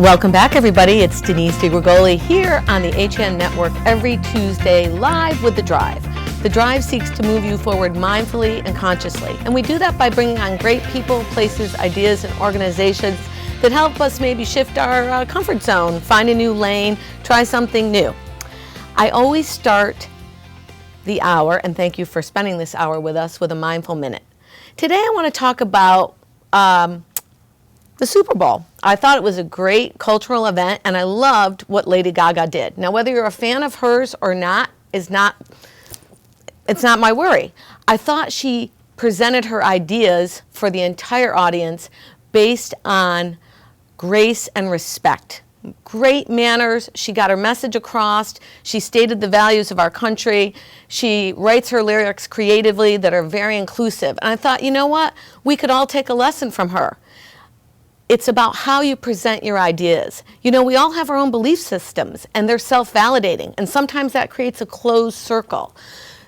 Welcome back, everybody. It's Denise DiGrigoli here on the HN Network every Tuesday, live with The Drive. The Drive seeks to move you forward mindfully and consciously, and we do that by bringing on great people, places, ideas, and organizations that help us maybe shift our comfort zone, find a new lane, try something new. I always start the hour, and thank you for spending this hour with us, with a mindful minute. Today I want to talk about the Super Bowl. I thought it was a great cultural event, and I loved what Lady Gaga did. Now, whether you're a fan of hers or not, it's not my worry. I thought she presented her ideas for the entire audience based on grace and respect. Great manners. She got her message across. She stated the values of our country. She writes her lyrics creatively that are very inclusive. And I thought, you know what? We could all take a lesson from her. It's about how you present your ideas. You know, we all have our own belief systems, and they're self-validating, and sometimes that creates a closed circle.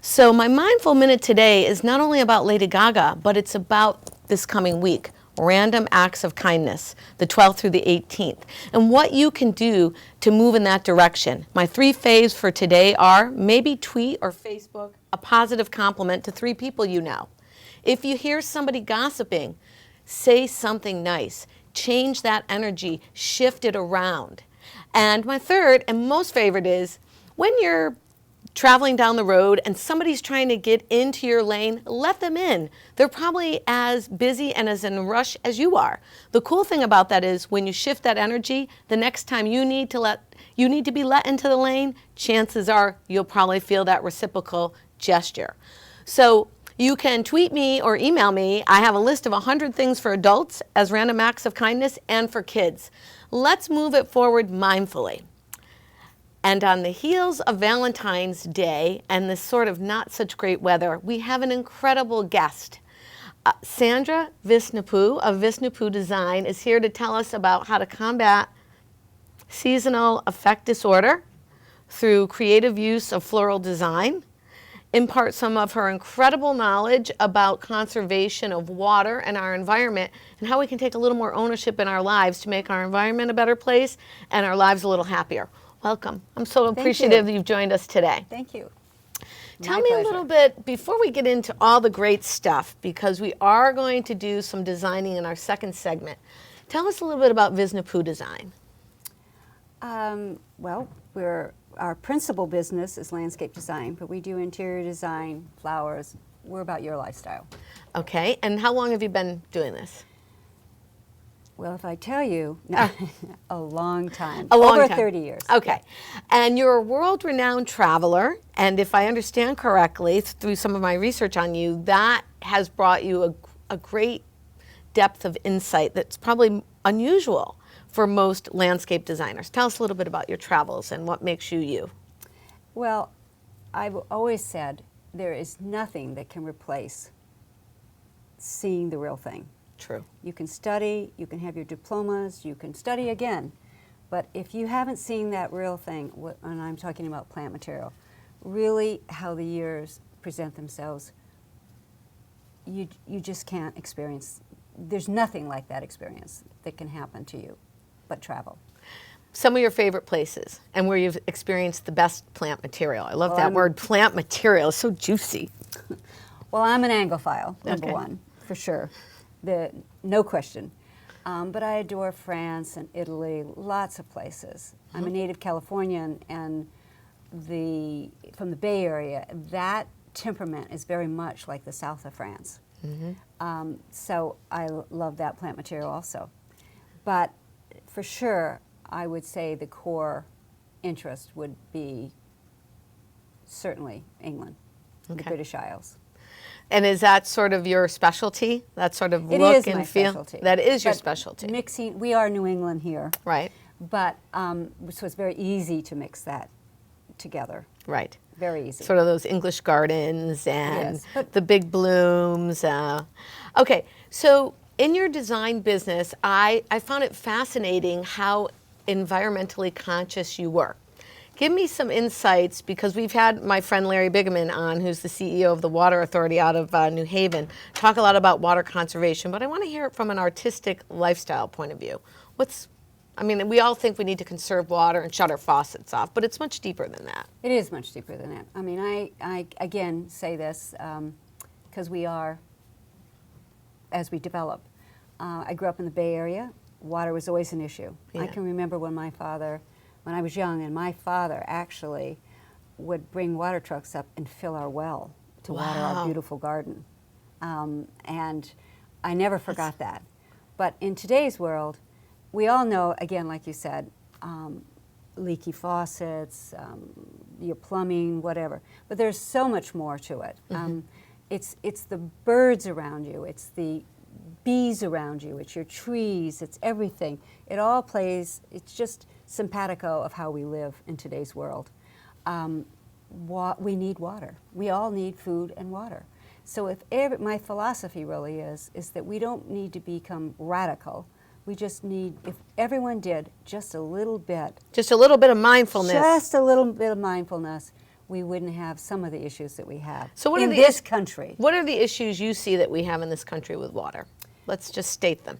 So my mindful minute today is not only about Lady Gaga, but it's about this coming week, Random Acts of Kindness, the 12th through the 18th, and what you can do to move in that direction. My 3 faves for today are maybe tweet or Facebook a positive compliment to 3 people you know. If you hear somebody gossiping, say something nice. Change that energy, shift it around. And my third and most favorite is when you're traveling down the road and somebody's trying to get into your lane, let them in. They're probably as busy and as in a rush as you are. The cool thing about that is when you shift that energy, the next time you need to be let into the lane, chances are you'll probably feel that reciprocal gesture. So you can tweet me or email me. I have a list of 100 things for adults as random acts of kindness and for kids. Let's move it forward mindfully. And on the heels of Valentine's Day and this sort of not such great weather, we have an incredible guest. Sandra Visnapuu of Visnapuu Design is here to tell us about how to combat seasonal affect disorder through creative use of floral design, impart some of her incredible knowledge about conservation of water and our environment and how we can take a little more ownership in our lives to make our environment a better place and our lives a little happier. Welcome. I'm so appreciative that you've joined us today. Thank you. Tell me a little bit, before we get into all the great stuff, because we are going to do some designing in our second segment, tell us a little bit about Visnapuu Design. Well, our principal business is landscape design, but we do interior design, flowers. We're about your lifestyle. Okay, and how long have you been doing this? Well, if I tell you, a long time. Over 30 years. Okay, and you're a world-renowned traveler, and if I understand correctly, through some of my research on you, that has brought you a great depth of insight that's probably unusual for most landscape designers. Tell us a little bit about your travels and what makes you you. Well, I've always said there is nothing that can replace seeing the real thing. True. You can study, you can have your diplomas, you can study again, but if you haven't seen that real thing, and I'm talking about plant material, really how the years present themselves, you just can't experience. There's nothing like that experience that can happen to you but travel. Some of your favorite places and where you've experienced the best plant material. I love that word, plant material. It's so juicy. Well, I'm an Anglophile, number one, for sure. No question. But I adore France and Italy, lots of places. I'm a native Californian, and from the Bay Area, that temperament is very much like the south of France. So I love that plant material also. But for sure, I would say the core interest would be certainly England, the British Isles. And is that sort of your specialty? That sort of it look is and my feel? Specialty. That is your specialty. Mixing, we are New England here. Right. But, so it's very easy to mix that together. Right. Very easy. Sort of those English gardens and yes, the big blooms. Okay, so in your design business, I found it fascinating how environmentally conscious you were. Give me some insights, because we've had my friend Larry Bigeman on, who's the CEO of the Water Authority out of New Haven, talk a lot about water conservation, but I want to hear it from an artistic lifestyle point of view. What's I mean, we all think we need to conserve water and shut our faucets off, but it's much deeper than that. It is much deeper than that. I mean, I again say this because we are, as we develop. I grew up in the Bay Area. Water was always an issue. Yeah. I can remember when when I was young, and my father actually would bring water trucks up and fill our well to water our beautiful garden. And I never forgot that. But in today's world, we all know, again, like you said, leaky faucets, your plumbing, whatever. But there's so much more to it. It's the birds around you. It's the bees around you. It's your trees. It's everything. It all plays. It's just simpatico of how we live in today's world. We need water. We all need food and water. So my philosophy really is that we don't need to become radical. We just need, if everyone did just a little bit. Just a little bit of mindfulness. Just a little bit of mindfulness, we wouldn't have some of the issues that we have in this country. What are the issues you see that we have in this country with water? Let's just state them.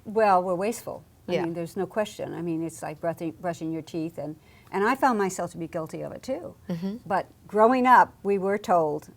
Well, we're wasteful. I Yeah. mean, there's no question. I mean, it's like brushing your teeth, and I found myself to be guilty of it too. But growing up, we were told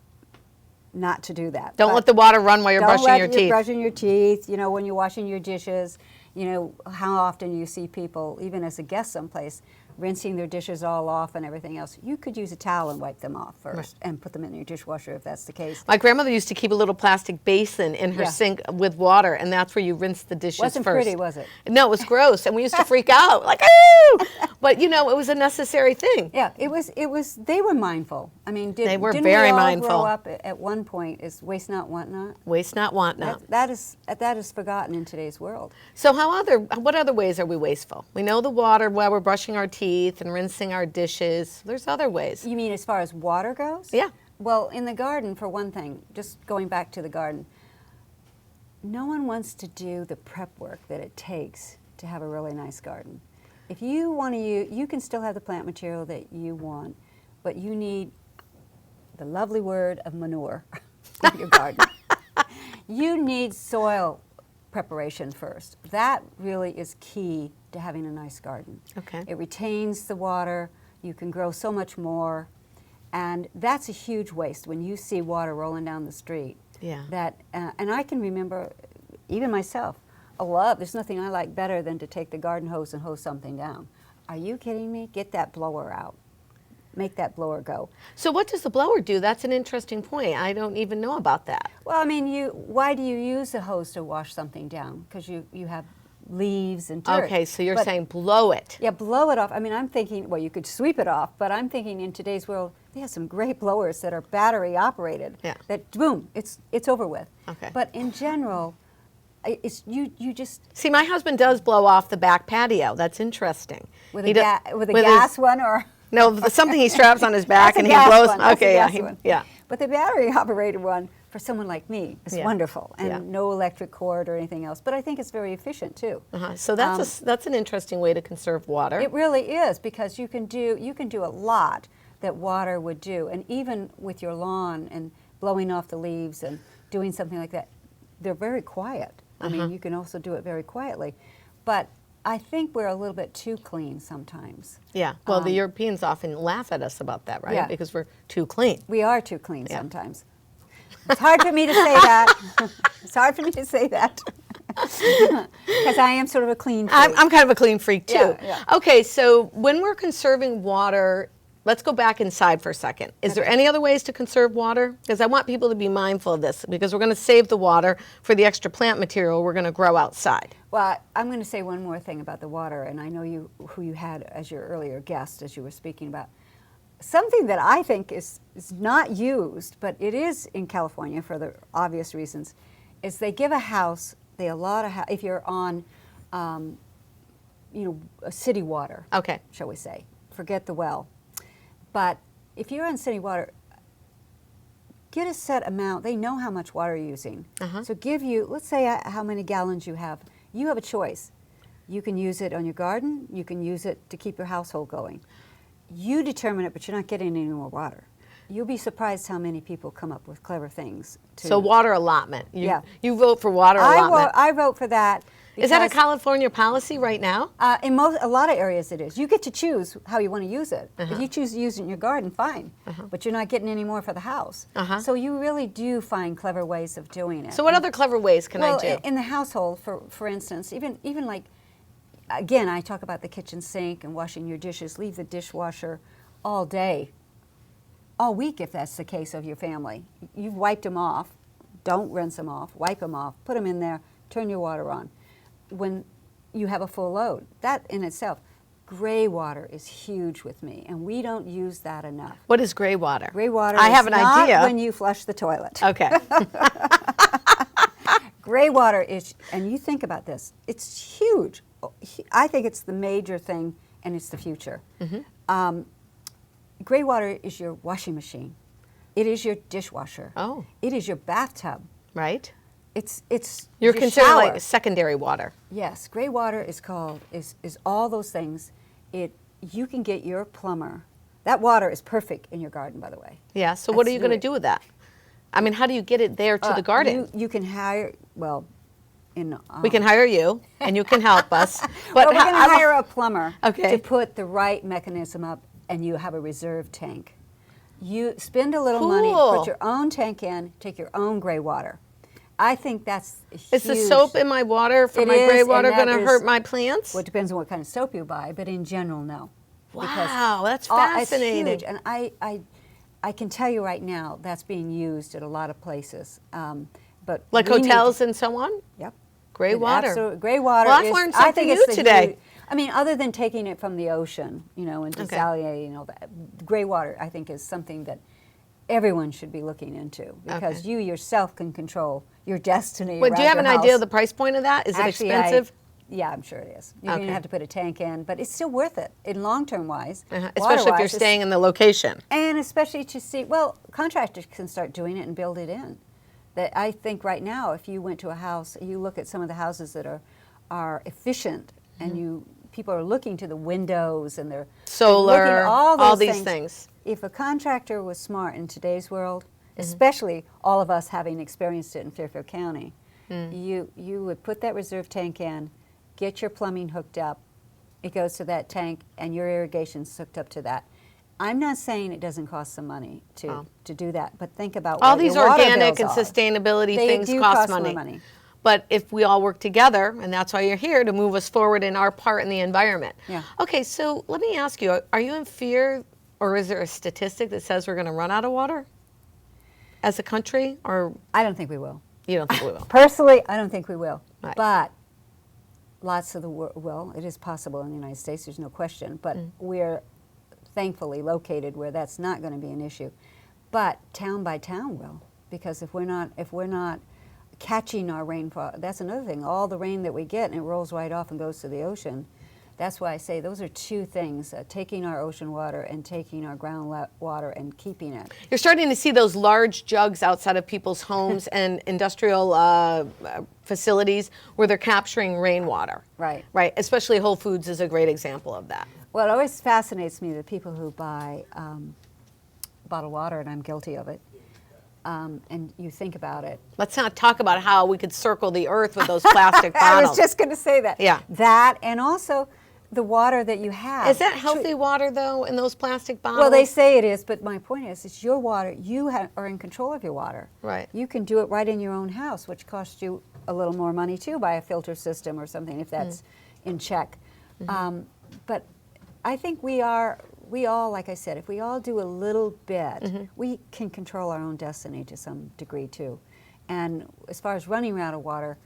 not to do that. Don't let the water run while you're brushing your teeth. Brushing your teeth, you know, when you're washing your dishes, you know, how often you see people, even as a guest someplace, rinsing their dishes all off and everything else. You could use a towel and wipe them off first and put them in your dishwasher if that's the case. My grandmother used to keep a little plastic basin in her sink with water, and that's where you rinse the dishes Wasn't first. pretty, was it? No, it was gross, and we used to freak out, like, ooh! But, you know, it was a necessary thing. Yeah, it was, they were mindful. I mean, They were didn't very we all mindful. grow up at one point is waste not, want not? Waste not, want not. That is forgotten in today's world. So what other ways are we wasteful? We know the water while we're brushing our teeth and rinsing our dishes. There's other ways. You mean as far as water goes? Yeah. Well, in the garden, for one thing, just going back to the garden, no one wants to do the prep work that it takes to have a really nice garden. If you want to you can still have the plant material that you want, but you need the lovely word of manure in your garden. You need soil preparation first. That really is key to having a nice garden. Okay. It retains the water, you can grow so much more, and that's a huge waste when you see water rolling down the street. Yeah. And I can remember, even myself, there's nothing I like better than to take the garden hose and hose something down. Are you kidding me? Get that blower out. Make that blower go. So what does the blower do? That's an interesting point. I don't even know about that. Well, I mean, why do you use a hose to wash something down? Because you have leaves and dirt. Okay, so you're saying blow it. Yeah, blow it off. I mean, I'm thinking, well, you could sweep it off, but I'm thinking in today's world, they have some great blowers that are battery operated. Yeah. That boom, it's over with. Okay. But in general, you just See, my husband does blow off the back patio. That's interesting. with He a do- with a with gas his- one or No, something he straps on his back That's a and he gas blows. one. That's a Okay, yeah, gas one. yeah. But the battery operated one for someone like me is Yeah. wonderful, and Yeah. no electric cord or anything else. But I think it's very efficient too. So that's an interesting way to conserve water. It really is, because you can do a lot that water would do, and even with your lawn and blowing off the leaves and doing something like that, they're very quiet. I mean, you can also do it very quietly, but I think we're a little bit too clean sometimes. Yeah. Well, the Europeans often laugh at us about that, right? Yeah. Because we're too clean. We are too clean sometimes. It's hard for me to say that. It's hard for me to say that. Because I am sort of a clean freak. I'm kind of a clean freak too. Yeah, yeah. Okay, so when we're conserving water, let's go back inside for a second. Is there any other ways to conserve water? Because I want people to be mindful of this, because we're going to save the water for the extra plant material we're going to grow outside. Well, I'm going to say one more thing about the water, and I know who you had as your earlier guest, as you were speaking about. Something that I think is not used, but it is in California for the obvious reasons, is they give a house, they allot if you're on, city water, Okay. shall we say, forget the well. But if you're on city water, get a set amount. They know how much water you're using. So let's say how many gallons you have. You have a choice. You can use it on your garden. You can use it to keep your household going. You determine it, but you're not getting any more water. You'll be surprised how many people come up with clever things. So water allotment. Yeah. You vote for water allotment. I vote for that. Is that a California policy right now? In a lot of areas it is. You get to choose how you want to use it. If you choose to use it in your garden, fine. But you're not getting any more for the house. So you really do find clever ways of doing it. So what other clever ways can I do? Well, in the household, for instance, even like, again, I talk about the kitchen sink and washing your dishes. Leave the dishwasher all day, all week if that's the case of your family. You've wiped them off. Don't rinse them off. Wipe them off. Put them in there. Turn your water on. When you have a full load, that in itself, gray water is huge with me, and we don't use that enough. What is gray water? Gray water I is have an not idea. when you flush the toilet. Okay. Gray water is, and you think about this, it's huge. I think it's the major thing, and it's the future. Gray water is your washing machine. It is your dishwasher. Oh. It is your bathtub. Right. It's You're your considered shower. like secondary water. Yes, gray water is all those things. You can get your plumber. That water is perfect in your garden, by the way. Yeah. So what are you going to do with that? I mean, how do you get it there to the garden? You can hire. Well, we can hire you, and you can help us. But we're going to hire a plumber Okay. to put the right mechanism up, and you have a reserve tank. You spend a little money, put your own tank in, take your own gray water. I think that's huge. Is the soap in my water for my gray water going to hurt my plants? Well, it depends on what kind of soap you buy, but in general, no. Wow, that's fascinating. It's huge, and I can tell you right now that's being used at a lot of places. But like hotels and so on? Yep. Gray water. Absolutely. Gray water Well, I've learned something new today. I mean, other than taking it from the ocean, and desalinate, that gray water, I think, is something that everyone should be looking into, because you yourself can control your destiny. Wait, do you have an idea of the price point of that? Is it expensive? Yeah, I'm sure it is. You're going to have to put a tank in, but it's still worth it in long-term wise. Especially if you're staying in the location. And especially to see, well, contractors can start doing it and build it in. That I think right now, if you went to a house, you look at some of the houses that are efficient, and people are looking to the windows and they're solar, looking at all these things. If a contractor was smart in today's world, especially all of us having experienced it in Fairfield County, you would put that reserve tank in, get your plumbing hooked up, it goes to that tank, and your irrigation's hooked up to that. I'm not saying it doesn't cost some money to do that, but think about all what these your water organic and bills are. sustainability They things do cost more money. money. But if we all work together, and that's why you're here, to move us forward in our part in the environment. Yeah. Okay, so let me ask you, are you in fear, or is there a statistic that says we're going to run out of water as a country? Or I don't think we will. You don't think we will? Personally, I don't think we will. Right. But lots of the world, well, it is possible in the United States, there's no question, but we're thankfully located where that's not going to be an issue. But town by town will, because if we're not catching our rainfall, that's another thing. All the rain that we get, and it rolls right off and goes to the ocean. That's why I say those are two things, taking our ocean water and taking our groundwater and keeping it. You're starting to see those large jugs outside of people's homes and industrial facilities where they're capturing rainwater. Right. Right, especially Whole Foods is a great example of that. Well, it always fascinates me, the people who buy bottled water, and I'm guilty of it. And you think about it. Let's not talk about how we could circle the earth with those plastic bottles. I was just going to say that. Yeah. That, and also the water that you have. Is that healthy water, though, in those plastic bottles? Well, they say it is, but my point is, it's your water. You are in control of your water. Right. You can do it right in your own house, which costs you a little more money, too, by a filter system or something, if that's in check. But I think we all, like I said, if we all do a little bit, we can control our own destiny to some degree, too. And as far as running out of water,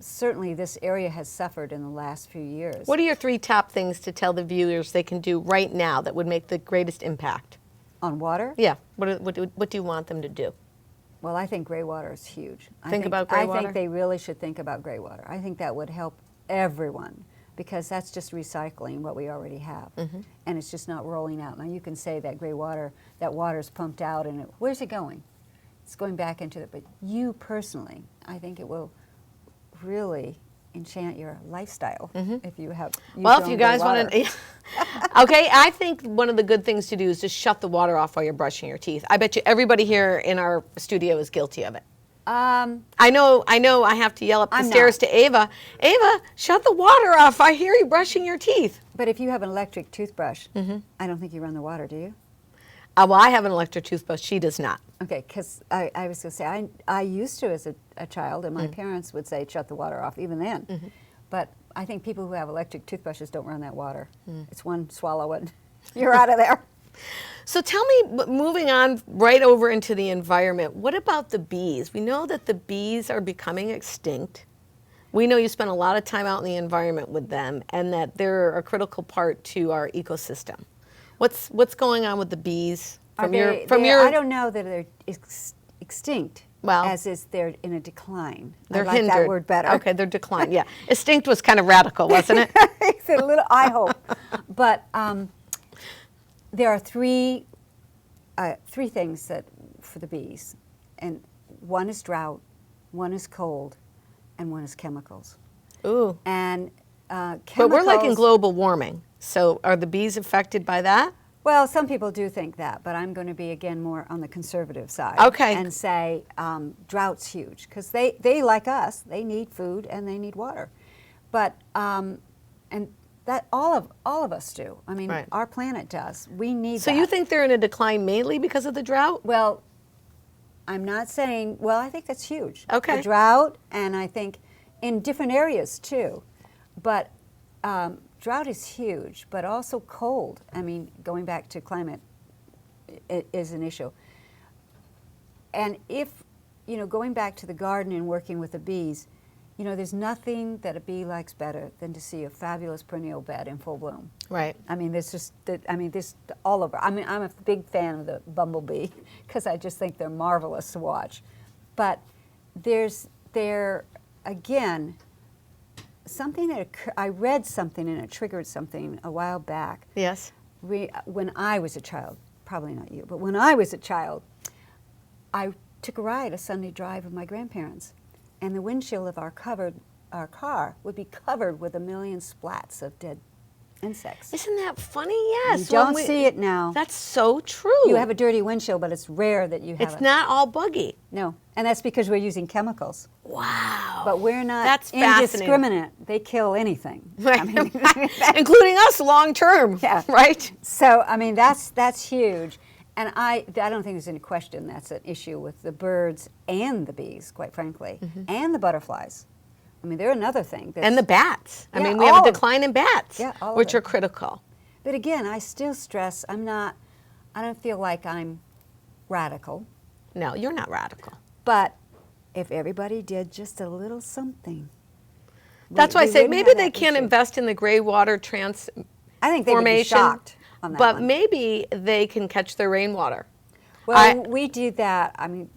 certainly this area has suffered in the last few years. What are your 3 top things to tell the viewers they can do right now that would make the greatest impact? On water? Yeah. What do you want them to do? Well, I think gray water is huge. Think about gray water? I think they really should think about gray water. I think that would help everyone, because that's just recycling what we already have. And it's just not rolling out. Now, you can say that gray water, that water's pumped out, and where's it going? It's going back into it. But you personally, I think it will really enchant your lifestyle if you have. Well, if you guys want to, okay. I think one of the good things to do is just shut the water off while you're brushing your teeth. I bet you everybody here in our studio is guilty of it. I know I have to yell up the I'm stairs not. to Ava. Ava, shut the water off. I hear you brushing your teeth. But if you have an electric toothbrush, I don't think you run the water, do you? Well, I have an electric toothbrush. She does not. Okay, because I was going to say, I used to as a child, and my parents would say, shut the water off, even then. But I think people who have electric toothbrushes don't run that water. It's one swallow and you're out of there. So tell me, moving on right over into the environment, what about the bees? We know that the bees are becoming extinct. We know you spend a lot of time out in the environment with them and that they're a critical part to our ecosystem. What's going on with the bees? I don't know that they're extinct, Well, as is they're in a decline. They're I like hindered. that word better. Okay, they're declined, yeah. Extinct was kind of radical, wasn't it? It's a little, I hope. But there are three things that for the bees, and one is drought, one is cold, and one is chemicals. Ooh. And chemicals. But we're like in global warming. So are the bees affected by that? Well, some people do think that, but I'm going to be, again, more on the conservative side. Okay. And say drought's huge, because they, like us, they need food and they need water. But, and that all of us do. I mean, Right. our planet does. We need that. So you think they're in a decline mainly because of the drought? Well, I'm not saying, well, I think that's huge. Okay. The drought, and I think in different areas too. But drought is huge, but also cold. I mean, going back to climate is an issue. And if, going back to the garden and working with the bees, there's nothing that a bee likes better than to see a fabulous perennial bed in full bloom. Right. I mean, there's all over. I mean, I'm a big fan of the bumblebee because I just think they're marvelous to watch. But again, something that I read something and it triggered something a while back. Yes. When I was a child, probably not you, but when I was a child, I took a ride, a Sunday drive with my grandparents, and the windshield of our car would be covered with a million splats of dead insects. Isn't that funny? Yes. You don't see it now. That's so true. You have a dirty windshield, but it's rare that you have it. It's not all buggy. No, and that's because we're using chemicals. Wow. But we're not That's fascinating. indiscriminate. They kill anything. Right. Including us long term. Yeah. Right? So, I mean, that's huge. And I don't think there's any question that's an issue with the birds and the bees, quite frankly, and the butterflies. I mean, they're another thing. And the bats. I Yeah, mean, we have all a of- decline in bats, Yeah, all of which it. are critical. But again, I still stress I don't feel like I'm radical. No, you're not radical. But if everybody did just a little something. That's why I we say wouldn't maybe have they that can't issue. invest in the gray water I think they would be transformation, shocked on that but one. maybe they can catch their rainwater. Well, we do that. I mean,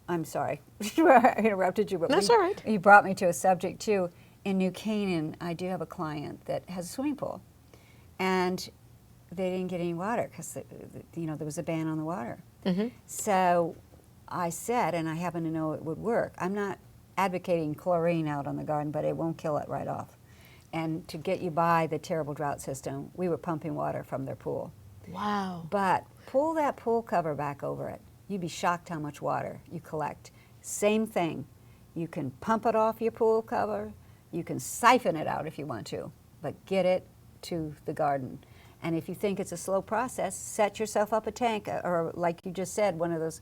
I'm sorry. I interrupted you, but That's all right. You brought me to a subject, too. In New Canaan, I do have a client that has a swimming pool. And they didn't get any water because, there was a ban on the water. So I said, and I happen to know it would work, I'm not advocating chlorine out on the garden, but it won't kill it right off. And to get you by the terrible drought system, we were pumping water from their pool. Wow. But pull that pool cover back over it. You'd be shocked how much water you collect. Same thing. You can pump it off your pool cover. You can siphon it out if you want to, but get it to the garden. And if you think it's a slow process, set yourself up a tank, or like you just said, one of those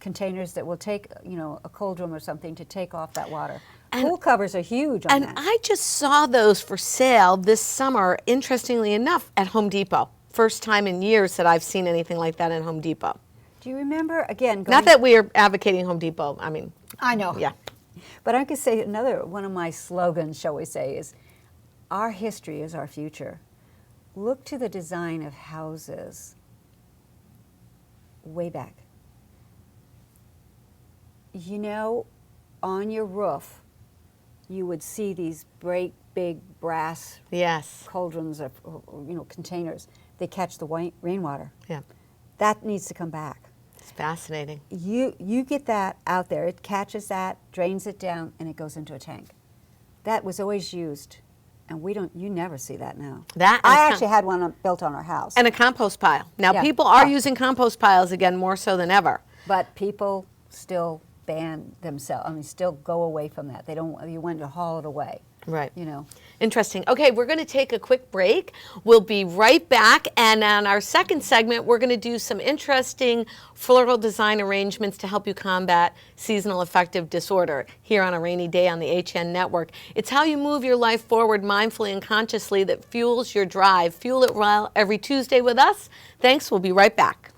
containers that will take, a cauldron or something to take off that water. Pool covers are huge on And that. I just saw those for sale this summer, interestingly enough, at Home Depot. First time in years that I've seen anything like that in Home Depot. Do you remember, again, Not that we are advocating Home Depot. I mean, I know. yeah. But I could say another one of my slogans, shall we say, is our history is our future. Look to the design of houses way back. On your roof, you would see these great big brass Yes. cauldrons or containers. They catch the rainwater. Yeah. That needs to come back. It's fascinating. You get that out there. It catches that, drains it down, and it goes into a tank. That was always used, and you never see that now. I actually had one built on our house. And a compost pile. Now, Yeah. people are using compost piles again more so than ever. But people still ban themselves. I mean, still go away from that. They don't. You want to haul it away. Right. You know. Interesting. Okay, we're going to take a quick break. We'll be right back. And on our second segment, we're going to do some interesting floral design arrangements to help you combat seasonal affective disorder here on a rainy day on the HN Network. It's how you move your life forward mindfully and consciously that fuels your drive. Fuel it well every Tuesday with us. Thanks. We'll be right back.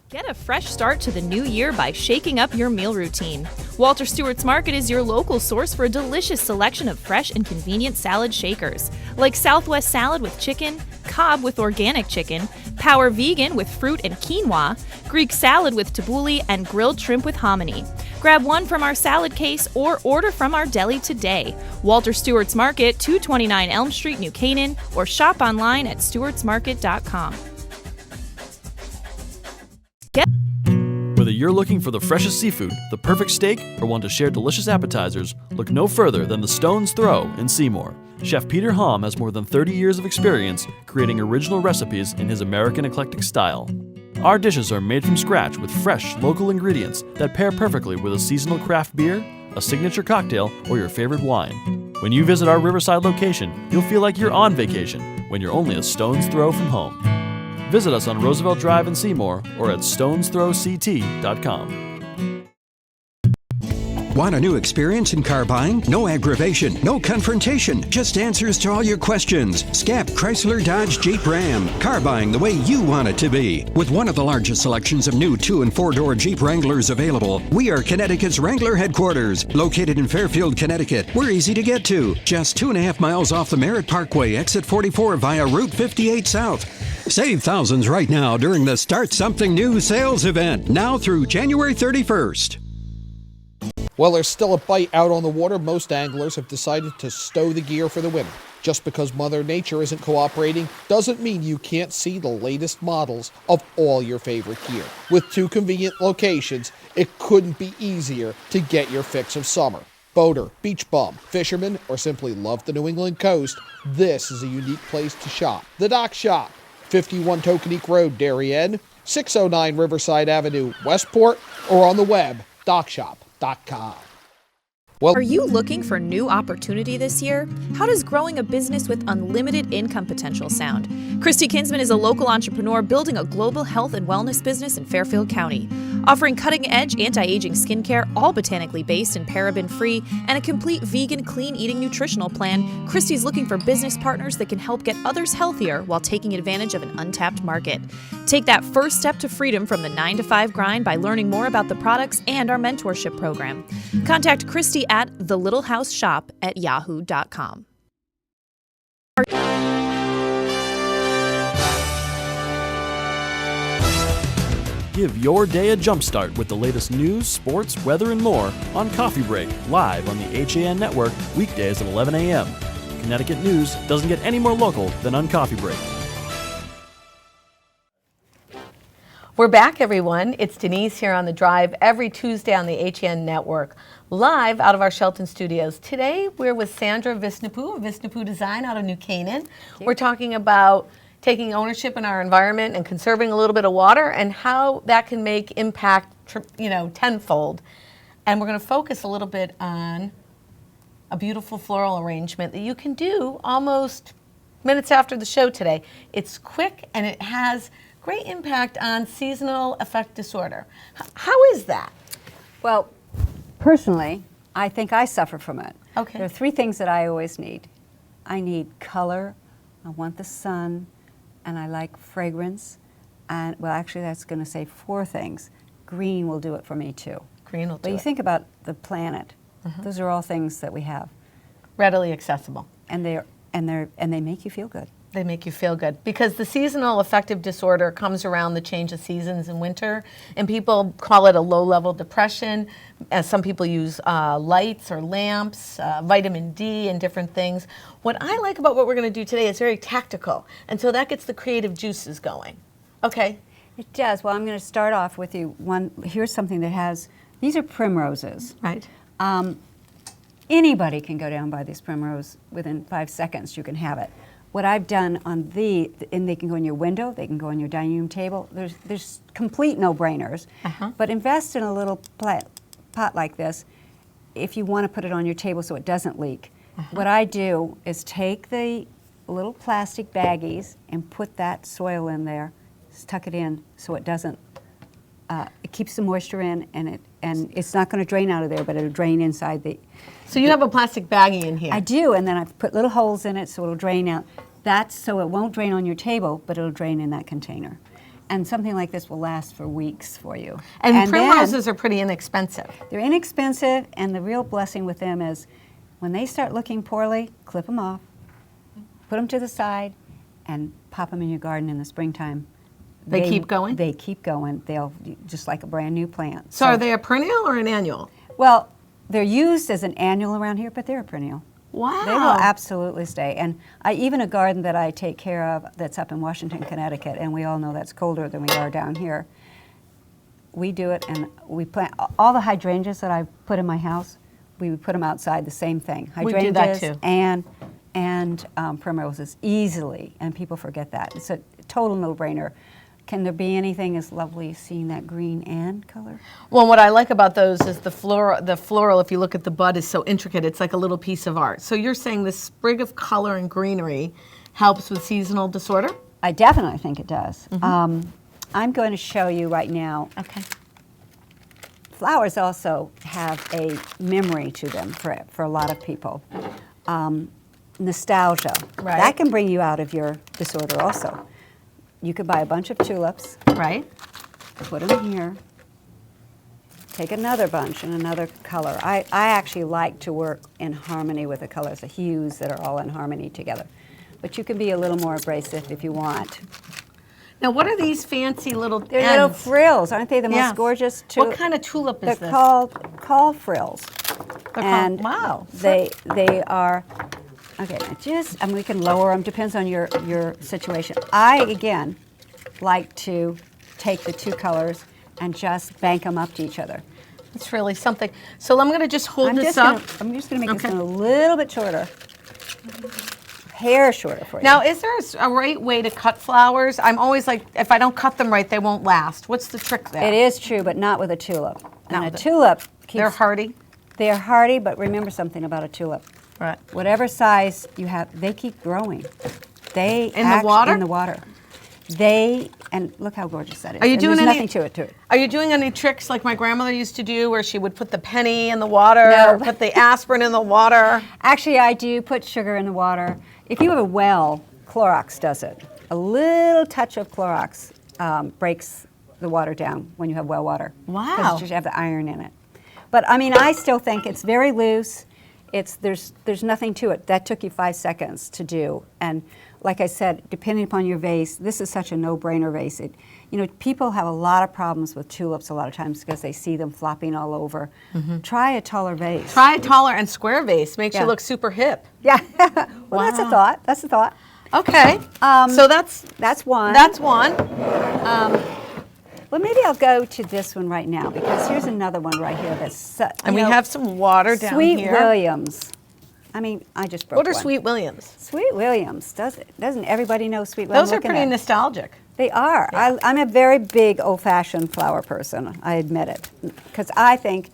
Get a fresh start to the new year by shaking up your meal routine. Walter Stewart's Market is your local source for a delicious selection of fresh and convenient salad shakers, like Southwest salad with chicken, Cobb with organic chicken, Power Vegan with fruit and quinoa, Greek salad with tabbouleh, and grilled shrimp with hominy. Grab one from our salad case or order from our deli today. Walter Stewart's Market, 229 Elm Street, New Canaan, or shop online at stewartsmarket.com. Whether you're looking for the freshest seafood, the perfect steak, or want to share delicious appetizers, look no further than the Stone's Throw in Seymour. Chef Peter Hom has more than 30 years of experience creating original recipes in his American eclectic style. Our dishes are made from scratch with fresh, local ingredients that pair perfectly with a seasonal craft beer, a signature cocktail, or your favorite wine. When you visit our Riverside location, you'll feel like you're on vacation when you're only a stone's throw from home. Visit us on Roosevelt Drive in Seymour or at stonesThrowCT.com. Want a new experience in car buying? No aggravation, no confrontation, just answers to all your questions. Scap Chrysler Dodge Jeep Ram. Car buying the way you want it to be. With one of the largest selections of new 2- and 4-door Jeep Wranglers available, we are Connecticut's Wrangler headquarters. Located in Fairfield, Connecticut, we're easy to get to. Just 2.5 miles off the Merritt Parkway, exit 44 via Route 58 South. Save thousands right now during the Start Something New sales event, now through January 31st. While there's still a bite out on the water, most anglers have decided to stow the gear for the winter. Just because Mother Nature isn't cooperating doesn't mean you can't see the latest models of all your favorite gear. With 2 convenient locations, it couldn't be easier to get your fix of summer. Boater, beach bum, fisherman, or simply love the New England coast, this is a unique place to shop. The Dock Shop, 51 Tokenique Road, Darien, 609 Riverside Avenue, Westport, or on the web, dockshop.com. Are you looking for new opportunity this year? How does growing a business with unlimited income potential sound? Christy Kinsman is a local entrepreneur building a global health and wellness business in Fairfield County. Offering cutting-edge anti-aging skincare, all botanically based and paraben-free, and a complete vegan, clean-eating nutritional plan, Christy's looking for business partners that can help get others healthier while taking advantage of an untapped market. Take that first step to freedom from the 9-to-5 grind by learning more about the products and our mentorship program. Contact Christy at thelittlehouseshop@yahoo.com. Give your day a jumpstart with the latest news, sports, weather, and more on Coffee Break, live on the HAN Network, weekdays at 11 a.m. Connecticut news doesn't get any more local than on Coffee Break. We're back, everyone. It's Denise here on The Drive every Tuesday on the HN Network, live out of our Shelton studios. Today, we're with Sandra Visnapuu of Visnapuu Design out of New Canaan. We're talking about taking ownership in our environment and conserving a little bit of water and how that can make impact, tenfold. And we're going to focus a little bit on a beautiful floral arrangement that you can do almost minutes after the show today. It's quick and it has great impact on seasonal affective disorder. How is that? Well, personally, I think I suffer from it. Okay. There are 3 things that I always need. I need color, I want the sun, and I like fragrance. And, well, actually, that's going to say 4 things. Green will do it for me, too. Green will do But you it. think about the planet. Those are all things that we have. Readily accessible. And they make you feel good. They make you feel good because the seasonal affective disorder comes around the change of seasons in winter, and people call it a low-level depression. Some people use lights or lamps, vitamin D, and different things. What I like about what we're going to do today is very tactical, and so that gets the creative juices going. Okay. It does. Well, I'm going to start off with you. Here's something that has. These are primroses. Right. Anybody can go down by this primrose within 5 seconds. You can have it. What I've done on and they can go in your window, they can go on your dining room table. There's complete no-brainers. But invest in a little pot like this, if you want to put it on your table so it doesn't leak, what I do is take the little plastic baggies and put that soil in there, tuck it in so it doesn't, it keeps the moisture in, and it's not going to drain out of there, but it'll drain inside the. So you have a plastic baggie in here. I do, and then I've put little holes in it so it'll drain out. That's so it won't drain on your table, but it'll drain in that container. And something like this will last for weeks for you. And primroses are pretty inexpensive. They're inexpensive, and the real blessing with them is when they start looking poorly, clip them off, put them to the side, and pop them in your garden in the springtime. They keep going? They keep going. They'll just like a brand new plant. So are they a perennial or an annual? Well, they're used as an annual around here, but they're a perennial. Wow. They will absolutely stay. And even a garden that I take care of that's up in Washington, Connecticut, and we all know that's colder than we are down here, we do it, and we plant all the hydrangeas that I put in my house, we would put them outside, the same thing. We do that Hydrangeas too. and primroses easily, and people forget that. It's a total no-brainer. Can there be anything as lovely as seeing that green and color? Well, what I like about those is the floral, if you look at the bud, is so intricate. It's like a little piece of art. So you're saying the sprig of color and greenery helps with seasonal disorder? I definitely think it does. I'm going to show you right now. Okay. Flowers also have a memory to them for a lot of people. Nostalgia. Right. That can bring you out of your disorder also. You could buy a bunch of tulips, Right. put them here, take another bunch in another color. I actually like to work in harmony with the colors, the hues that are all in harmony together. But you can be a little more abrasive if you want. Now, what are these fancy little They're ends? little frills. Aren't they the most Yes. gorgeous What kind of tulip is They're this? called frills. They're And wow. they are, okay, and we can lower them, depends on your situation. I, again, like to take the two colors and just bank them up to each other. It's really something. So I'm going to just hold I'm this just up. gonna make Okay. this one a little bit shorter. Hair shorter for you. Now, is there a right way to cut flowers? I'm always like, if I don't cut them right, they won't last. What's the trick there? It is true, but not with a tulip. Not And a with it. tulip keeps, They're hardy. They're hardy, but remember something about a tulip. Right. Whatever size you have, they keep growing. They In the water? In the water. And look how gorgeous that is. Are you And doing there's any? nothing to it. Are you doing any tricks like my grandmother used to do, where she would put the penny in the water, No. or put the aspirin in the water? Actually, I do put sugar in the water. If you have a well, Clorox does it. A little touch of Clorox breaks the water down when you have well water. Wow. Because you have the iron in it. But I mean, I still think it's very loose. There's nothing to it. That took you 5 seconds to do. And like I said, depending upon your vase, this is such a no-brainer vase. People have a lot of problems with tulips a lot of times because they see them flopping all over. Try a taller vase. Try a taller and square vase. Makes Yeah. you look super hip. Yeah. Well, that's a Wow. thought. That's a thought. Okay. So that's one. That's one. Well, maybe I'll go to this one right now because here's another one right here that's. And we have some water down Sweet here. Williams. I mean, I just broke What are one. Sweet Williams? Sweet Williams. Doesn't everybody know Sweet Williams? Those are pretty nostalgic. They are. I'm a very big old-fashioned flower person. I admit it, because I think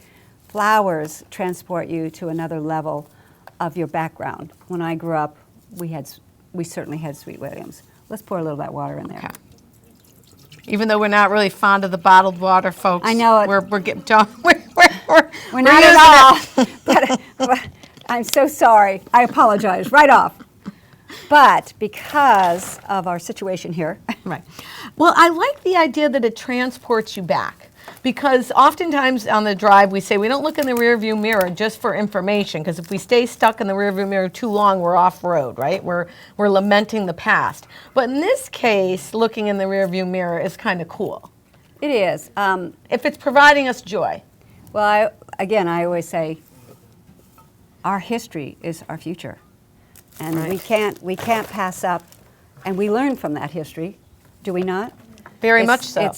flowers transport you to another level of your background. When I grew up, we certainly had Sweet Williams. Let's pour a little of that water in there. Okay. Even though we're not really fond of the bottled water, folks. I know it. We're getting we're not using at all. it. but I'm so sorry. I apologize right off. But because of our situation here, Right. Well, I like the idea that it transports you back, because oftentimes on the drive we say we don't look in the rearview mirror just for information, because if we stay stuck in the rearview mirror too long, we're off road, right? We're lamenting the past. But in this case, looking in the rearview mirror is kind of cool it is. if it's providing us joy. Well, I always say our history is our future. And Right. we can't pass up, and we learn from that history, do we not? Very much so.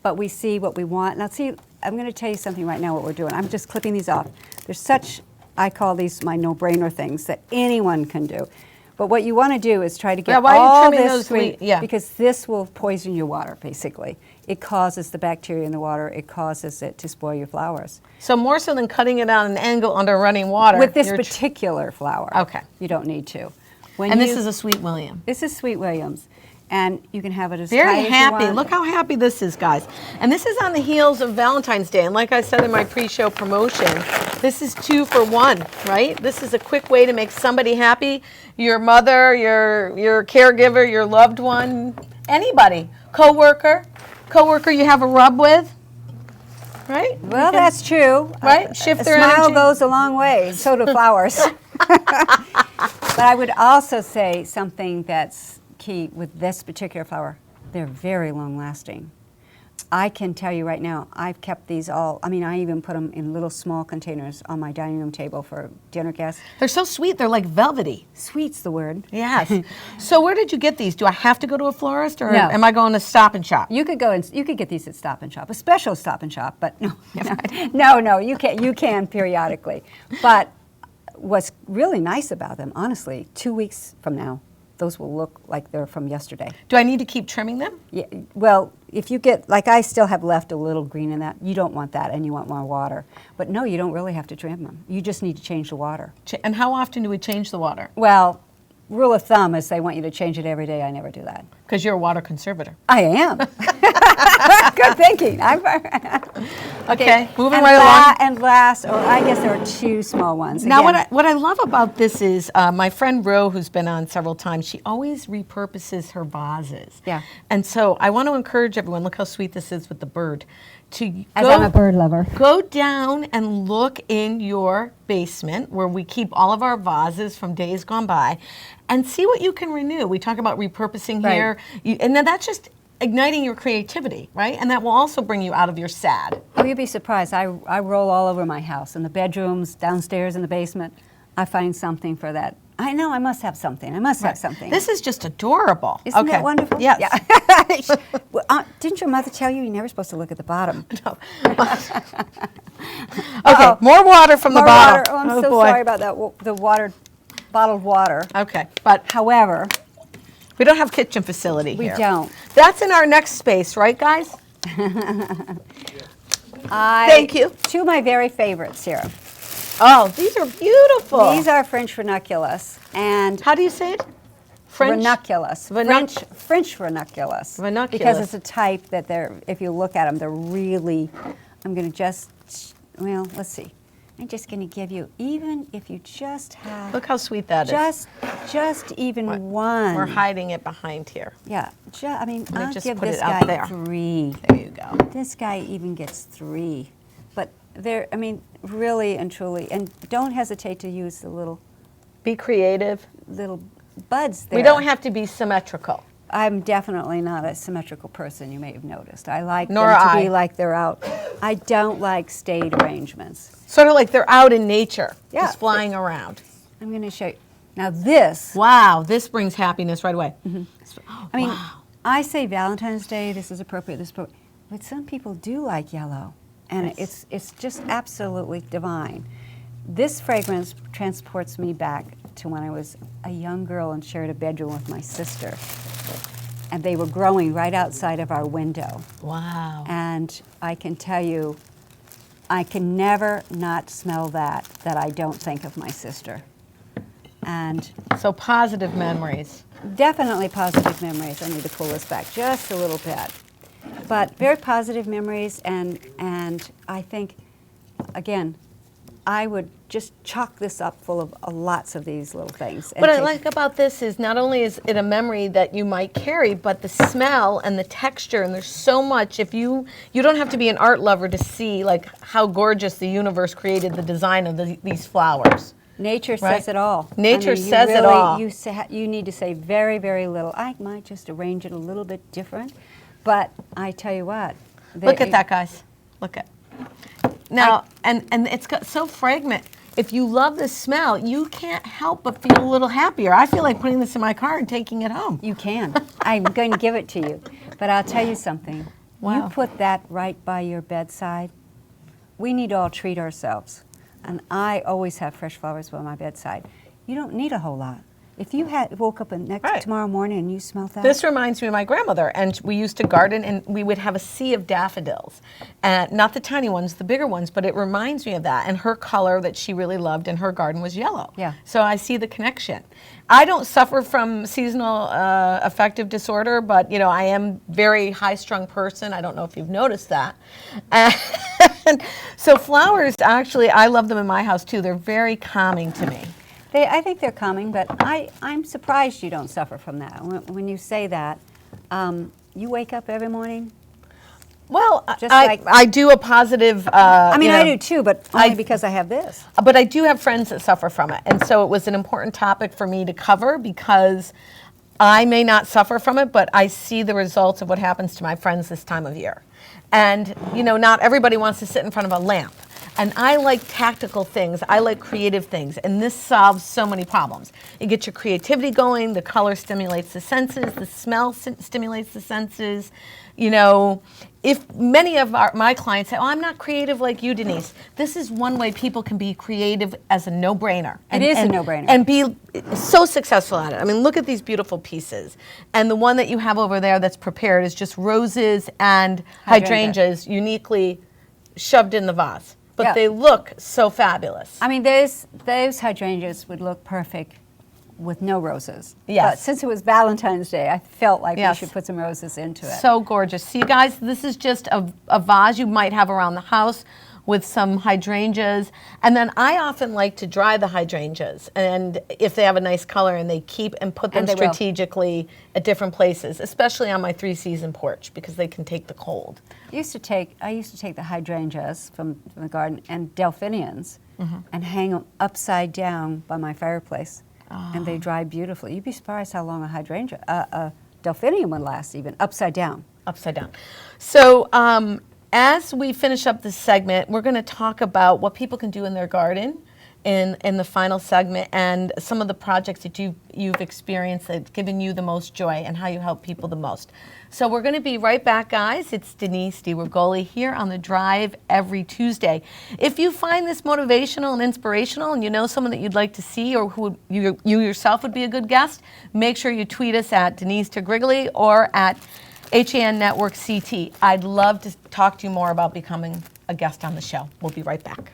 But we see what we want. Now, see, I'm going to tell you something right now. What we're doing. I'm just clipping these off. There's I call these my no-brainer things that anyone can do. But what you want to do is try to get why are you all trimming this those sweet, leaves? Yeah. because this will poison your water, basically. It causes the bacteria in the water. It causes it to spoil your flowers. So more so than cutting it on an angle under running water. With this you're particular flower, Okay. you don't need to. and this is a Sweet William. This is Sweet Williams, and you can have it as Very tight as you happy. want. Look how happy this is, guys. And this is on the heels of Valentine's Day. And like I said in my pre-show promotion, this is 2 for 1, right? This is a quick way to make somebody happy. Your mother, your caregiver, your loved one, anybody. Coworker you have a rub with, right? Well, that's true. Right? Shift A their smile energy. goes a long way. So do flowers. But I would also say something that's key with this particular flower. They're very long lasting. I can tell you right now, I've kept these all, I mean, I even put them in little small containers on my dining room table for dinner guests. They're so sweet. They're like velvety. Sweet's the word. Yes. So where did you get these? Do I have to go to a florist, or No. am I going to Stop and Shop? You could go and you could get these at Stop and Shop, a special Stop and Shop, but no, you can periodically. But what's really nice about them, honestly, 2 weeks from now, those will look like they're from yesterday. Do I need to keep trimming them? Yeah, well, if you get, like I still have left a little green in that, you don't want that and you want more water. But no, you don't really have to trim them. You just need to change the water. And how often do we change the water? Well, rule of thumb is they want you to change it every day. I never do that. Because you're a water conservator. I am. Good thinking. Okay, moving and right along. And last, or I guess there are 2 small ones. Now, Again, what I love about this is my friend Ro, who's been on several times, she always repurposes her vases. Yeah. And so I want to encourage everyone, look how sweet this is with the bird, to as I'm a bird lover. go down and look in your basement where we keep all of our vases from days gone by and see what you can renew. We talk about repurposing Right. here, and then that's just igniting your creativity, right? And that will also bring you out of your sad. Oh, you'd be surprised. I roll all over my house, in the bedrooms, downstairs in the basement. I find something for that. I know I must have something. I must have something. This is just adorable. Isn't okay. that wonderful? Yes. Yeah. Well, didn't your mother tell you you're never supposed to look at the bottom? No. Okay, more water from the More bottle. water. Oh, I'm so boy. sorry about that. The water, bottled water. Okay, but However, we don't have kitchen facility we here. don't. That's in our next space, right, guys? Thank you. 2 of my very favorites here. Oh, these are beautiful. These are French ranunculus, and How do you say it? French? ranunculus. French ranunculus. Ranunculus. Because it's a type that they're, if you look at them, they're really, I'm going to just, well, let's see. I'm just going to give you, even if you just have, Look how sweet that is. just even one. We're hiding it behind here. Yeah, I mean, me I'll just give put this it out guy there. 3. There you go. This guy even gets 3. But they're, I mean, really and truly, and don't hesitate to use the little Be creative. buds there. We don't have to be symmetrical. I'm definitely not a symmetrical person, you may have noticed. I like Nor them to I. be like they're out. I don't like staid arrangements. Sort of like they're out in nature, Yeah. just flying around. I'm going to show you. Now this, Wow, this brings happiness right away. I mean, I say Valentine's Day, this is appropriate, but some people do like yellow. And it's just absolutely divine. This fragrance transports me back to when I was a young girl and shared a bedroom with my sister. And they were growing right outside of our window. Wow. And I can tell you, I can never not smell that I don't think of my sister. And So positive memories. definitely positive memories. I need to pull this back just a little bit. But very positive memories, and I think, again, I would just chalk this up full of lots of these little things. And What I take- like about this is not only is it a memory that you might carry, but the smell and the texture, and there's so much. If you don't have to be an art lover to see like how gorgeous the universe created the design of these flowers. Nature Right? says it all. Nature you says it really- all. You need to say very, very little. I might just arrange it a little bit different, but I tell you what. Look at that, guys. Look at. Now, and it's got so fragment. If you love the smell, you can't help but feel a little happier. I feel like putting this in my car and taking it home. You can. I'm going to give it to you. But I'll tell you something. Wow. You put that right by your bedside. We need to all treat ourselves. And I always have fresh flowers by my bedside. You don't need a whole lot. If you woke up tomorrow morning and you smelled that. This reminds me of my grandmother, and we used to garden, and we would have a sea of daffodils. Not the tiny ones, the bigger ones, but it reminds me of that. And her color that she really loved in her garden was yellow. Yeah. So I see the connection. I don't suffer from seasonal affective disorder, but I am very high-strung person. I don't know if you've noticed that. And so flowers, actually, I love them in my house too. They're very calming to me. I think they're calming, but I'm surprised you don't suffer from that. When you say that, you wake up every morning? Well, I do a positive... I do too, but only because I have this. But I do have friends that suffer from it. And so it was an important topic for me to cover because I may not suffer from it, but I see the results of what happens to my friends this time of year. And, not everybody wants to sit in front of a lamp. And I like tactical things. I like creative things. And this solves so many problems. You get your creativity going. The color stimulates the senses. The smell stimulates the senses. If many of my clients say, "Oh, I'm not creative like you, Denise," this is one way people can be creative as a no-brainer. It is a no-brainer. And be so successful at it. I mean, look at these beautiful pieces. And the one that you have over there that's prepared is just roses and hydrangeas uniquely shoved in the vase. But they look so fabulous. I mean, those hydrangeas would look perfect with no roses. Yes. But since it was Valentine's Day, I felt like we should put some roses into it. So gorgeous. See, guys, this is just a vase you might have around the house with some hydrangeas. And then I often like to dry the hydrangeas, and if they have a nice color, and they keep and put them strategically at different places, especially on my 3-season porch, because they can take the cold. I used to take the hydrangeas from the garden and delphiniums and hang them upside down by my fireplace, and they dry beautifully. You'd be surprised how long a delphinium would last, even upside down. Upside down. So as we finish up this segment, we're going to talk about what people can do in their garden in the final segment, and some of the projects that you've experienced that have given you the most joy and how you help people the most. So we're going to be right back, guys. It's Denise DiGrigoli here on The Drive every Tuesday. If you find this motivational and inspirational, and you know someone that you'd like to see, or who you yourself would be a good guest, make sure you tweet us at Denise DiGrigoli or at HAN Network CT. I'd love to talk to you more about becoming a guest on the show. We'll be right back.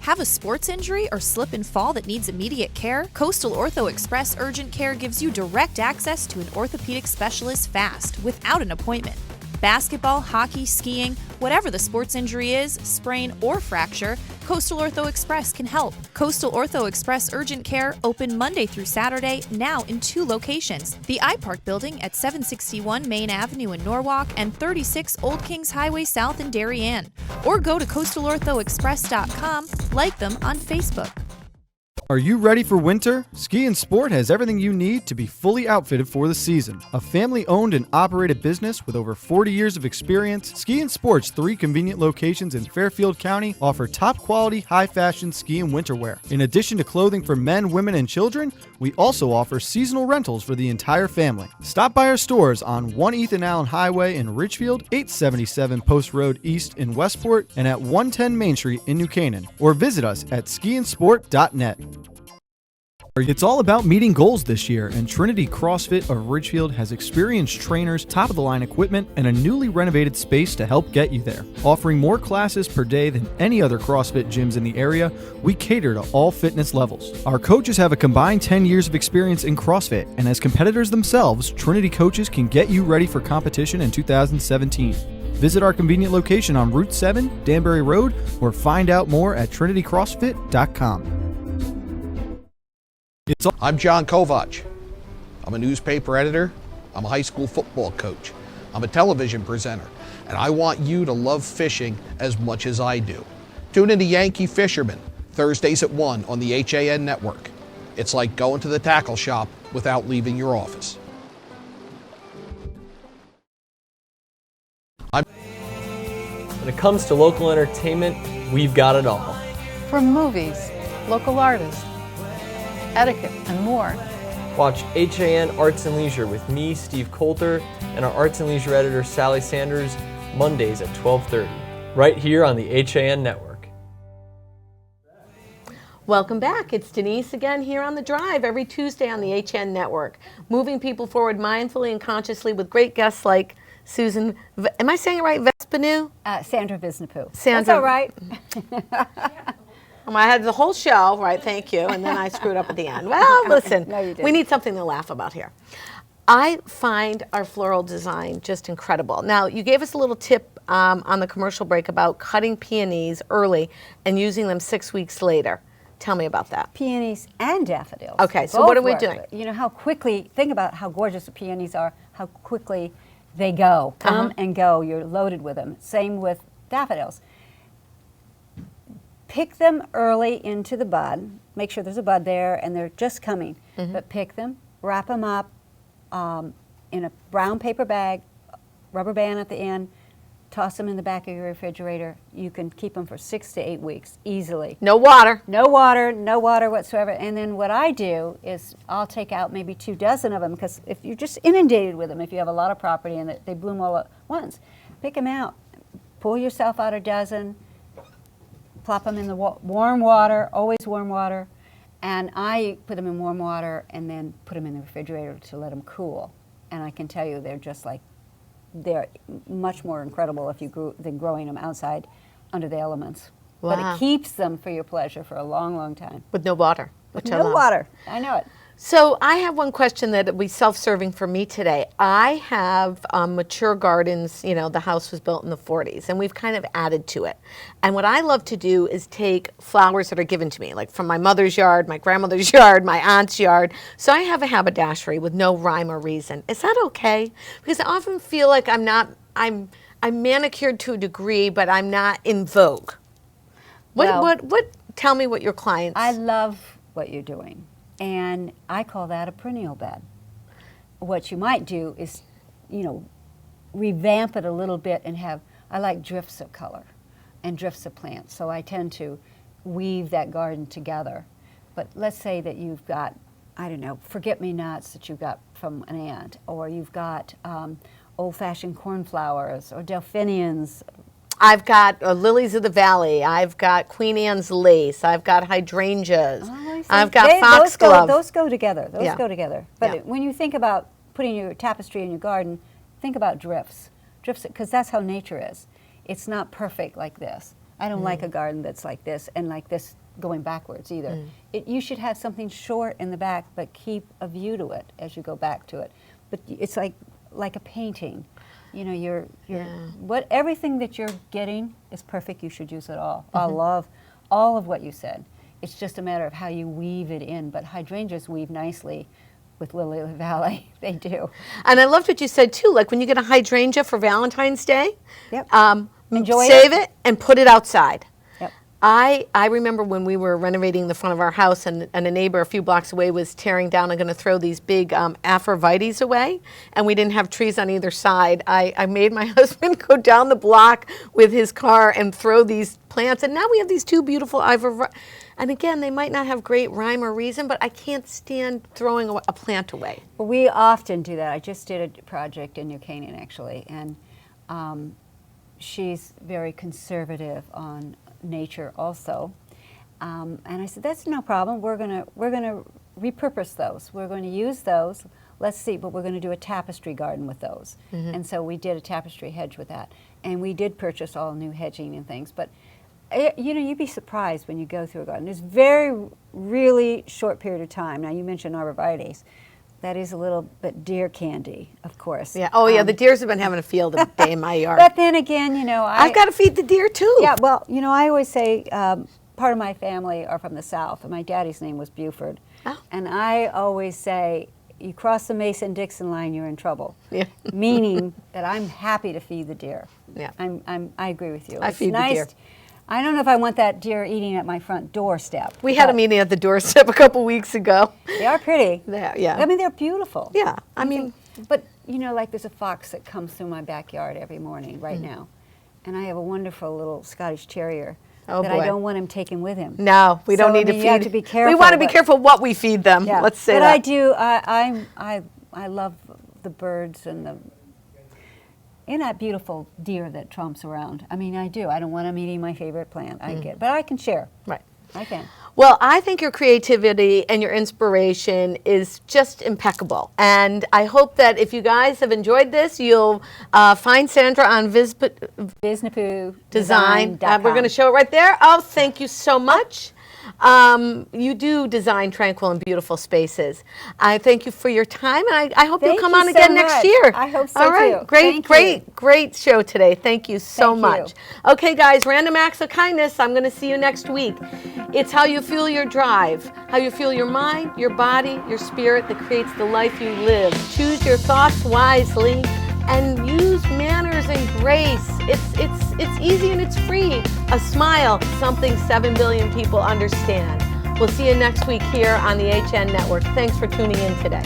Have a sports injury or slip and fall that needs immediate care? Coastal Ortho Express Urgent Care gives you direct access to an orthopedic specialist fast, without an appointment. Basketball, hockey, skiing, whatever the sports injury is, sprain or fracture, Coastal Ortho Express can help. Coastal Ortho Express Urgent Care, open Monday through Saturday, now in 2 locations. The iPark Building at 761 Main Avenue in Norwalk and 36 Old Kings Highway South in Darien. Or go to coastalorthoexpress.com, like them on Facebook. Are you ready for winter? Ski and Sport has everything you need to be fully outfitted for the season. A family-owned and operated business with over 40 years of experience, Ski and Sport's 3 convenient locations in Fairfield County offer top-quality, high-fashion ski and winter wear. In addition to clothing for men, women, and children, we also offer seasonal rentals for the entire family. Stop by our stores on 1 Ethan Allen Highway in Ridgefield, 877 Post Road East in Westport, and at 110 Main Street in New Canaan, or visit us at skiandsport.net. It's all about meeting goals this year, and Trinity CrossFit of Ridgefield has experienced trainers, top-of-the-line equipment, and a newly renovated space to help get you there. Offering more classes per day than any other CrossFit gyms in the area, we cater to all fitness levels. Our coaches have a combined 10 years of experience in CrossFit, and as competitors themselves, Trinity coaches can get you ready for competition in 2017. Visit our convenient location on Route 7, Danbury Road, or find out more at trinitycrossfit.com. I'm John Kovach. I'm a newspaper editor. I'm a high school football coach. I'm a television presenter. And I want you to love fishing as much as I do. Tune in to Yankee Fisherman, Thursdays at 1 on the HAN Network. It's like going to the tackle shop without leaving your office. When it comes to local entertainment, we've got it all. From movies, local artists, etiquette, and more. Watch HAN Arts and Leisure with me, Steve Coulter, and our Arts and Leisure editor, Sally Sanders, Mondays at 12:30, right here on the HAN Network. Welcome back. It's Denise again here on The Drive every Tuesday on the HN Network, moving people forward mindfully and consciously with great guests like Susan, am I saying it right, Visnapuu? Sandra Visnapuu. Sandra. That's all right. I had the whole show, right, thank you, and then I screwed up at the end. Well, listen, No, you didn't. we need something to laugh about here. I find our floral design just incredible. Now, you gave us a little tip on the commercial break about cutting peonies early and using them 6 weeks later. Tell me about that. Peonies and daffodils. Okay, so both what are we work. doing? You know how quickly, think about how gorgeous the peonies are, how quickly they go, come and go, you're loaded with them. Same with daffodils. Pick them early into the bud, make sure there's a bud there and they're just coming, but pick them, wrap them up in a brown paper bag, rubber band at the end, toss them in the back of your refrigerator. You can keep them for 6 to 8 weeks easily. No water. No water, no water whatsoever. And then what I do is I'll take out maybe 2 dozen of them, because if you're just inundated with them, if you have a lot of property and they bloom all at once, pick them out, pull yourself out a dozen, plop them in the warm water, always warm water, and I put them in warm water and then put them in the refrigerator to let them cool. And I can tell you they're much more incredible than growing them outside under the elements. Wow. But it keeps them for your pleasure for a long, long time. With no water. With no water. I know it. So I have one question that will be self-serving for me today. I have mature gardens, you know, the house was built in the 40s, and we've kind of added to it. And what I love to do is take flowers that are given to me, like from my mother's yard, my grandmother's yard, my aunt's yard. So I have a haberdashery with no rhyme or reason. Is that okay? Because I often feel like I'm manicured to a degree, but I'm not in vogue. Tell me what your clients... I love what you're doing. And I call that a perennial bed. What you might do is, you know, revamp it a little bit and I like drifts of color and drifts of plants. So I tend to weave that garden together. But let's say that you've got, I don't know, forget-me-nots that you got from an aunt, or you've got old-fashioned cornflowers or delphiniums. I've got lilies of the valley. I've got Queen Anne's lace. I've got hydrangeas. I've got foxglove. Those go together. Those Yeah. go together. But Yeah. when you think about putting your tapestry in your garden, think about drifts. Drifts, because that's how nature is. It's not perfect like this. I don't like a garden that's like this and like this going backwards either. You should have something short in the back, but keep a view to it as you go back to it. But it's like a painting. You know, everything that you're getting is perfect. You should use it all. I love all of what you said. It's just a matter of how you weave it in. But hydrangeas weave nicely with lily of the valley. They do. And I loved what you said too. Like when you get a hydrangea for Valentine's Day, Yep. enjoy save it and put it outside. Yep. I remember when we were renovating the front of our house, and a neighbor a few blocks away was tearing down and going to throw these big aphrodisias away, and we didn't have trees on either side. I made my husband go down the block with his car and throw these plants, and now we have these 2 beautiful and again, they might not have great rhyme or reason, but I can't stand throwing a plant away. Well, we often do that. I just did a project in New Canaan, actually, and she's very conservative on nature also. And I said, that's no problem. We're gonna repurpose those. We're going to use those. Let's see, but we're going to do a tapestry garden with those. And so we did a tapestry hedge with that. And we did purchase all new hedging and things. But you know, you'd be surprised when you go through a garden. There's really short period of time. Now, you mentioned arborvitaes. That is a little bit deer candy, of course. Yeah. Oh, yeah. The deers have been having a field day in my yard. But then again, you know, I've got to feed the deer too. Yeah. Well, you know, I always say part of my family are from the South, and my daddy's name was Buford. Oh. And I always say, you cross the Mason-Dixon line, you're in trouble. Yeah. Meaning that I'm happy to feed the deer. Yeah. I agree with you. I feed the deer. I don't know if I want that deer eating at my front doorstep. We had a meeting at the doorstep a couple weeks ago. They are pretty. Yeah. I mean, they're beautiful. Yeah, I mean. But, you know, like there's a fox that comes through my backyard every morning right now. And I have a wonderful little Scottish Terrier Oh, that boy. I don't want him taken with him. No, we don't So, I need to mean, feed. you have to be careful, We want to be but- careful what we feed them. Yeah. Let's say but that. I do. I love the birds and that beautiful deer that tromps around. I mean, I do. I don't want them eating my favorite plant. I get, but I can share. Right. I can. Well, I think your creativity and your inspiration is just impeccable. And I hope that if you guys have enjoyed this, you'll find Sandra on Visnapuu Design. We're going to show it right there. Oh, thank you so much. You do design tranquil and beautiful spaces. I thank you for your time, and I hope you'll Thank come you on so again next much. year. I hope so, All right. too. Great, Thank you. great show today. Thank you so Thank you. much. Okay, guys, random acts of kindness. I'm going to see you next week. It's how you fuel your drive, how you fuel your mind, your body, your spirit that creates the life you live. Choose your thoughts wisely and use manners and grace. It's easy and it's free. A smile, something 7 billion people understand. We'll see you next week here on the HN Network. Thanks for tuning in today.